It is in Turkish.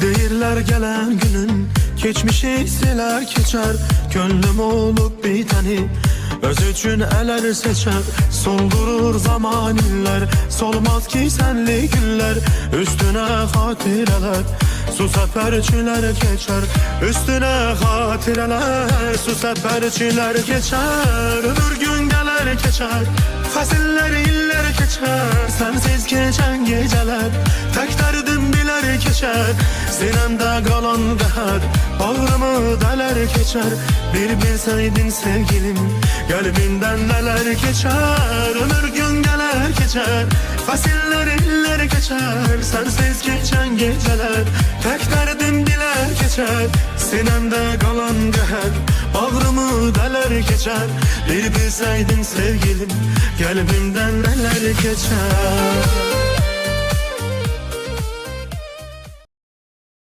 Deyirler gelen günün geçmişi siler geçer. Gönlüm olup biteni öz üçün eler seçer. Soldurur zaman iller, solmaz ki senli günler. Üstüne hatireler, su seferçiler geçer. Üstüne hatireler, su seferçiler geçer. Ömür gün gelir geçer, fasiller iller geçer. Sensiz geçen geceler, tek derdim biler geçer. Sinemde kalan kahır, bağrımı deler geçer. Bir bilseydin sevgilim, kalbinden neler geçer. Ömür gün gelir geçer, fasiller iller geçer. Sensiz geçen geceler, tek derdim biler geçer. Sinemde kalan kahır, bağrımı deler geçer. Bir bilseydin sevgilim, kalbimden neler geçer.